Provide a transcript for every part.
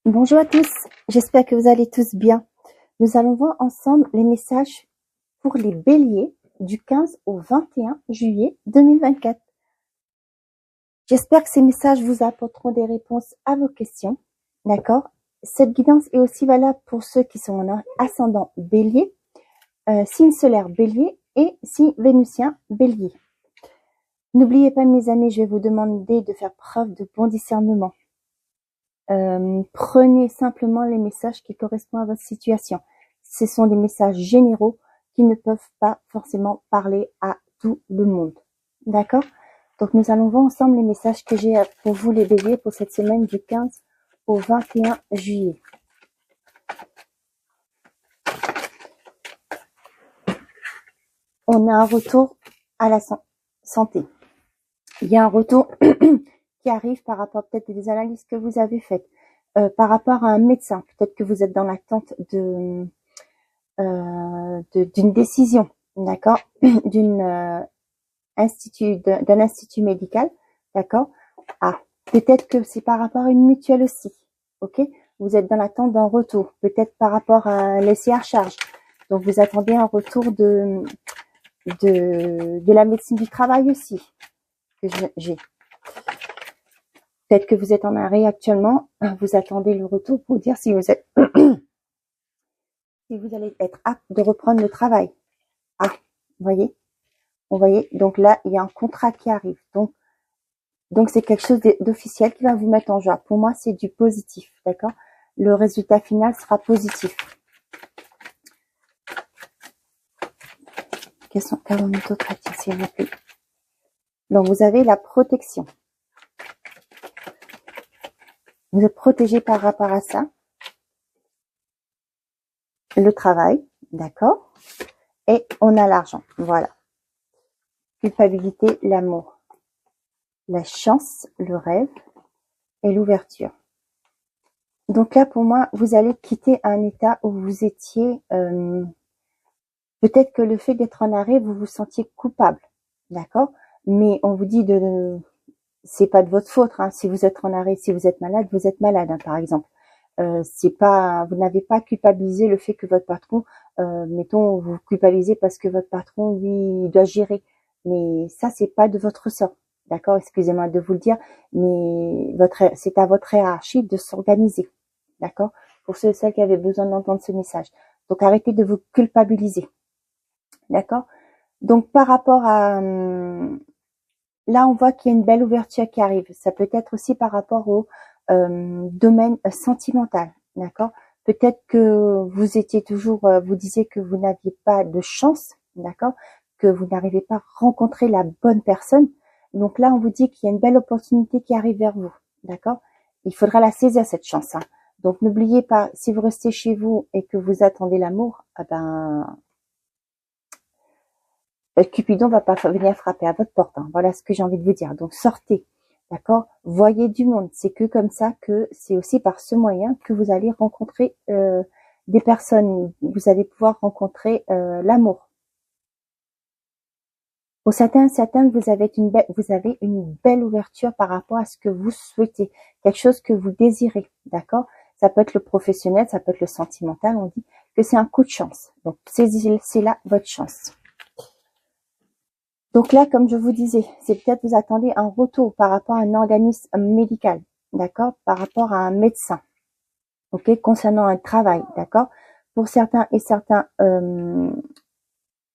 Bonjour à tous, j'espère que vous allez tous bien. Nous allons voir ensemble les messages pour les béliers du 15 au 21 juillet 2024. J'espère que ces messages vous apporteront des réponses à vos questions, d'accord? Cette guidance est aussi valable pour ceux qui sont en ascendant bélier, signe solaire bélier et signe vénusien bélier. N'oubliez pas mes amis, je vais vous demander de faire preuve de bon discernement. Prenez simplement les messages qui correspondent à votre situation. Ce sont des messages généraux qui ne peuvent pas forcément parler à tout le monde. D'accord? Donc nous allons voir ensemble les messages que j'ai pour vous les béliers pour cette semaine du 15 au 21 juillet. On a un retour à la santé. Il y a un retour qui arrive par rapport peut-être des analyses que vous avez faites, par rapport à un médecin. Peut-être que vous êtes dans l'attente d'une décision, d'accord, d'un institut médical, d'accord. Ah, peut-être que c'est par rapport à une mutuelle aussi, ok. Vous êtes dans l'attente d'un retour, peut-être par rapport à un laisser à charge. Donc vous attendez un retour de la médecine du travail aussi que j'ai. Peut-être que vous êtes en arrêt actuellement, vous attendez le retour pour dire si vous êtes si vous allez être apte de reprendre le travail. Ah, vous voyez, donc là, il y a un contrat qui arrive. Donc c'est quelque chose d'officiel qui va vous mettre en joie. Pour moi, c'est du positif, d'accord? Le résultat final sera positif. Quels sont s'il vous plaît? Donc vous avez la protection. Vous êtes protégé par rapport à ça. Le travail, d'accord? Et on a l'argent, voilà. Culpabilité, l'amour. La chance, le rêve et l'ouverture. Donc là, pour moi, vous allez quitter un état où vous étiez... peut-être que le fait d'être en arrêt, vous vous sentiez coupable, d'accord? Mais on vous dit c'est pas de votre faute, hein. Si vous êtes en arrêt, si vous êtes malade, hein, par exemple. C'est pas, vous n'avez pas culpabilisé le fait que votre patron, mettons, vous culpabilisez parce que votre patron, lui, il doit gérer. Mais ça, c'est pas de votre sort. D'accord? Excusez-moi de vous le dire, mais c'est à votre hiérarchie de s'organiser. D'accord? Pour ceux et celles qui avaient besoin d'entendre ce message. Donc, arrêtez de vous culpabiliser. D'accord? Donc, par rapport à, là, on voit qu'il y a une belle ouverture qui arrive. Ça peut être aussi par rapport au domaine sentimental, d'accord? Peut-être que vous étiez toujours, vous disiez que vous n'aviez pas de chance, d'accord? Que vous n'arrivez pas à rencontrer la bonne personne. Donc là, on vous dit qu'il y a une belle opportunité qui arrive vers vous, d'accord? Il faudra la saisir, cette chance, hein. Donc n'oubliez pas, si vous restez chez vous et que vous attendez l'amour, Cupidon va pas venir frapper à votre porte, hein. Voilà ce que j'ai envie de vous dire. Donc sortez, d'accord? Voyez du monde. C'est que comme ça que c'est aussi par ce moyen que vous allez rencontrer des personnes. Vous allez pouvoir rencontrer l'amour. Pour certains, vous avez une belle ouverture par rapport à ce que vous souhaitez, quelque chose que vous désirez, d'accord? Ça peut être le professionnel, ça peut être le sentimental. On dit que c'est un coup de chance. Donc c'est là votre chance. Donc là, comme je vous disais, c'est peut-être vous attendez un retour par rapport à un organisme médical, d'accord, par rapport à un médecin, ok, concernant un travail, d'accord. Pour certains et certains,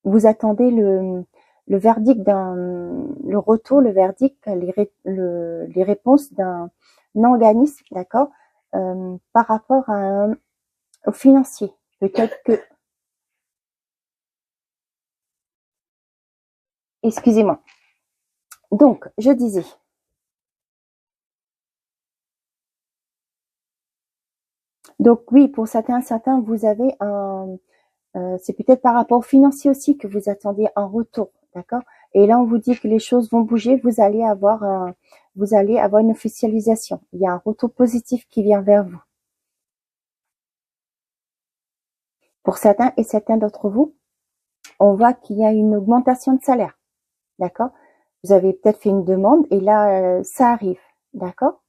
vous attendez le verdict le retour, le verdict, les réponses d'un organisme, d'accord, par rapport au financier. Peut-être que, excusez-moi. Donc, je disais. Donc oui, pour certains, vous avez c'est peut-être par rapport au financier aussi que vous attendez un retour, d'accord? Et là, on vous dit que les choses vont bouger, vous allez avoir une officialisation. Il y a un retour positif qui vient vers vous. Pour certains et certains d'entre vous, on voit qu'il y a une augmentation de salaire, d'accord? Vous avez peut-être fait une demande et là, ça arrive, d'accord?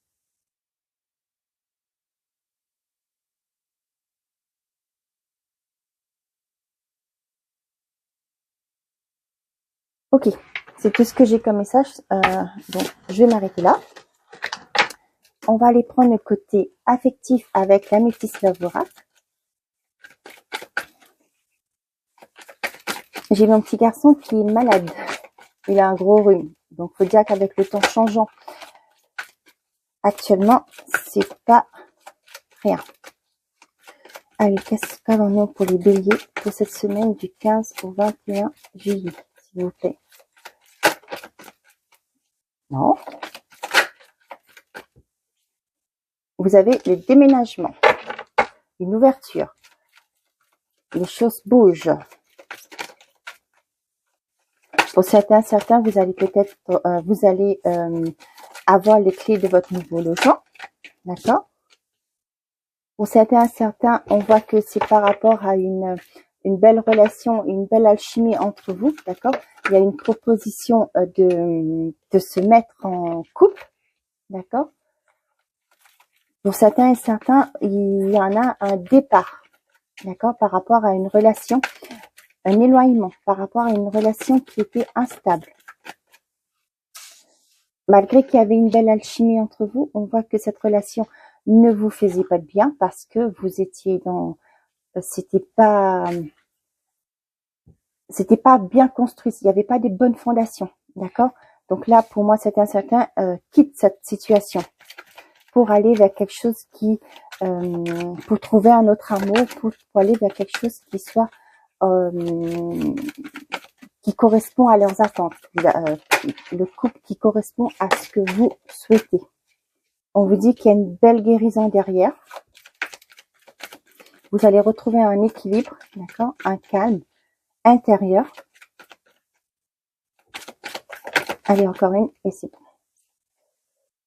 Ok, c'est tout ce que j'ai comme message. Donc, je vais m'arrêter là. On va aller prendre le côté affectif avec l'améthyste Love Oracle. J'ai mon petit garçon qui est malade. Il a un gros rhume. Donc, faut dire qu'avec le temps changeant, actuellement, c'est pas rien. Allez, qu'est-ce qu'on a pour les béliers pour cette semaine du 15 au 21 juillet, s'il vous plaît? Non. Vous avez le déménagement, une ouverture. Les choses bougent. Pour certains, vous allez peut-être, avoir les clés de votre nouveau logement, d'accord? Pour certains, on voit que c'est par rapport à une belle relation, une belle alchimie entre vous, d'accord? Il y a une proposition de se mettre en couple, d'accord? Pour certains, il y en a un départ, d'accord? Par rapport à une relation, un éloignement, par rapport à une relation qui était instable. Malgré qu'il y avait une belle alchimie entre vous, on voit que cette relation ne vous faisait pas de bien parce que vous étiez dans, c'était pas bien construit, il n'y avait pas des bonnes fondations, d'accord? Donc là, pour moi, certains quittent cette situation pour aller vers quelque chose qui, pour trouver un autre amour, pour aller vers quelque chose qui soit, qui correspond à leurs attentes, le couple qui correspond à ce que vous souhaitez. On vous dit qu'il y a une belle guérison derrière. Vous allez retrouver un équilibre, d'accord, un calme intérieur. Allez, encore une, et c'est bon.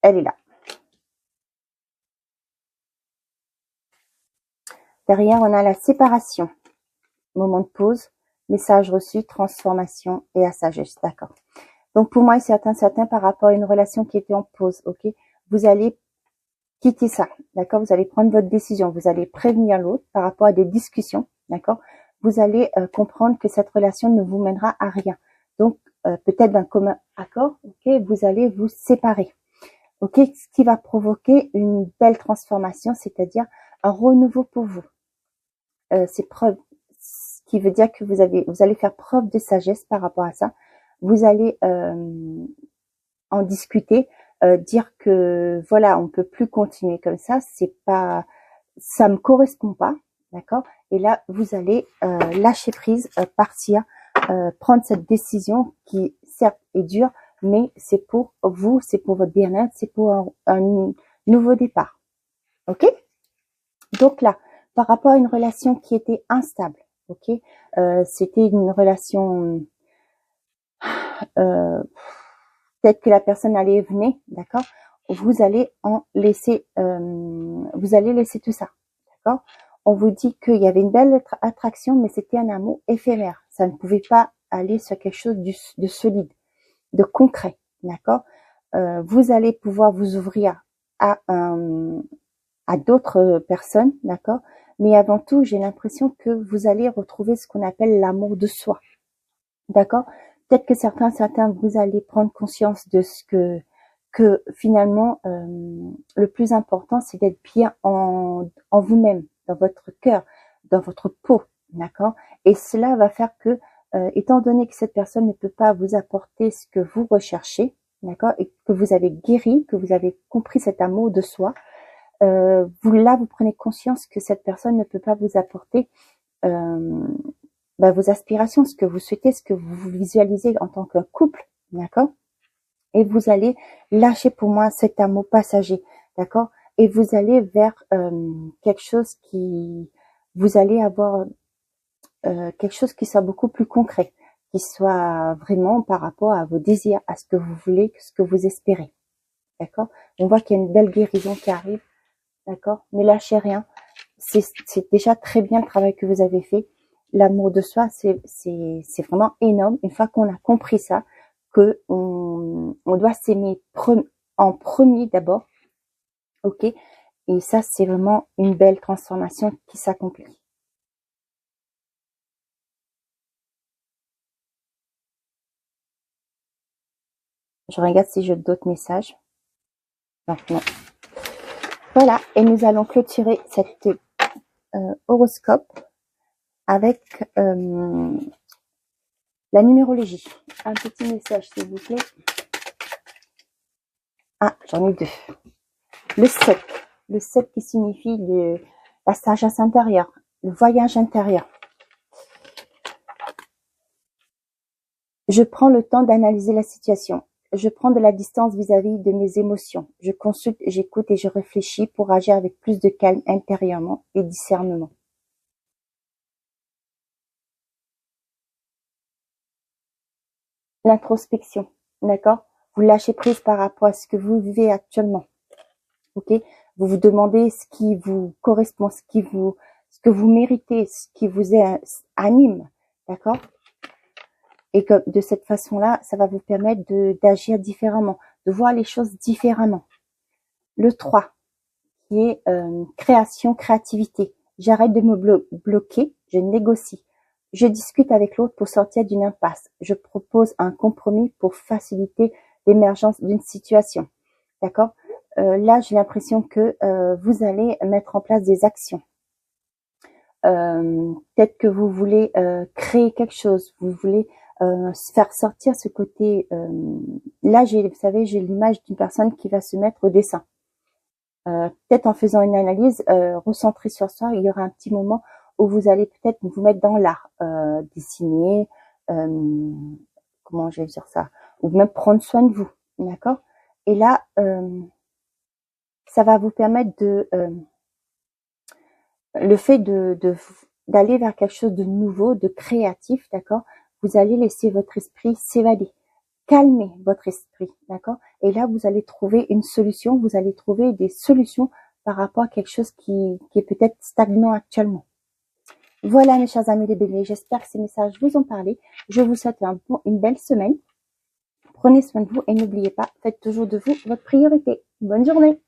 Elle est là. Derrière, on a la séparation. Moment de pause, message reçu, transformation et à sagesse, d'accord. Donc, pour moi, certains, par rapport à une relation qui était en pause, ok, vous allez quitter ça, d'accord. Vous allez prendre votre décision, vous allez prévenir l'autre par rapport à des discussions, d'accord. Vous allez comprendre que cette relation ne vous mènera à rien. Donc, peut-être d'un commun accord, ok, vous allez vous séparer, ok, ce qui va provoquer une belle transformation, c'est-à-dire un renouveau pour vous. C'est preuve, ce qui veut dire que vous allez faire preuve de sagesse par rapport à ça. Vous allez en discuter, dire que voilà, on peut plus continuer comme ça, ça me correspond pas, d'accord. Et là, vous allez lâcher prise, partir, prendre cette décision qui certes est dure, mais c'est pour vous, c'est pour votre bien-être, c'est pour un nouveau départ, ok. Donc là, par rapport à une relation qui était instable, ok, c'était une relation, peut-être que la personne allait et venait, d'accord, vous allez laisser tout ça, d'accord. On vous dit qu'il y avait une belle attraction, mais c'était un amour éphémère, ça ne pouvait pas aller sur quelque chose de solide, de concret, d'accord. Vous allez pouvoir vous ouvrir à d'autres personnes, d'accord. Mais avant tout, j'ai l'impression que vous allez retrouver ce qu'on appelle l'amour de soi, d'accord. Peut-être que certains, vous allez prendre conscience de ce que finalement, le plus important, c'est d'être bien en vous-même, dans votre cœur, dans votre peau, d'accord. Et cela va faire que, étant donné que cette personne ne peut pas vous apporter ce que vous recherchez, d'accord, et que vous avez guéri, que vous avez compris cet amour de soi, vous prenez conscience que cette personne ne peut pas vous apporter vos aspirations, ce que vous souhaitez, ce que vous visualisez en tant que couple, d'accord. Et vous allez lâcher pour moi cet amour passager, d'accord. Et vous allez vers quelque chose vous allez avoir quelque chose qui soit beaucoup plus concret, qui soit vraiment par rapport à vos désirs, à ce que vous voulez, ce que vous espérez, d'accord. On voit qu'il y a une belle guérison qui arrive. D'accord, ne lâchez rien. C'est déjà très bien le travail que vous avez fait. L'amour de soi, c'est vraiment énorme. Une fois qu'on a compris ça, que on doit s'aimer en premier d'abord, ok. Et ça, c'est vraiment une belle transformation qui s'accomplit. Je regarde si j'ai d'autres messages. Non. Voilà, et nous allons clôturer cette horoscope avec la numérologie. Un petit message, s'il vous plaît. Ah, j'en ai 2. Le 7. Le 7 qui signifie la sagesse intérieure, le voyage intérieur. Je prends le temps d'analyser la situation. Je prends de la distance vis-à-vis de mes émotions. Je consulte, j'écoute et je réfléchis pour agir avec plus de calme intérieurement et discernement. L'introspection, d'accord? Vous lâchez prise par rapport à ce que vous vivez actuellement. Ok? Vous vous demandez ce qui vous correspond, ce que vous méritez, ce qui vous anime, d'accord? Et que de cette façon-là, ça va vous permettre d'agir différemment, de voir les choses différemment. Le 3, qui est création, créativité. J'arrête de me bloquer, je négocie. Je discute avec l'autre pour sortir d'une impasse. Je propose un compromis pour faciliter l'émergence d'une situation. D'accord? Là, j'ai l'impression que vous allez mettre en place des actions. Peut-être que vous voulez créer quelque chose, vous voulez faire sortir ce côté. Là, vous savez, j'ai l'image d'une personne qui va se mettre au dessin. Peut-être en faisant une analyse recentrée sur soi, il y aura un petit moment où vous allez peut-être vous mettre dans l'art, dessiner, comment je vais dire ça, ou même prendre soin de vous, d'accord? Et là, ça va vous permettre le fait d'aller vers quelque chose de nouveau, de créatif, d'accord? Vous allez laisser votre esprit s'évader. Calmez votre esprit, d'accord? Et là, vous allez trouver une solution, vous allez trouver des solutions par rapport à quelque chose qui est peut-être stagnant actuellement. Voilà, mes chers amis les béliers, j'espère que ces messages vous ont parlé. Je vous souhaite une belle semaine. Prenez soin de vous et n'oubliez pas, faites toujours de vous votre priorité. Bonne journée!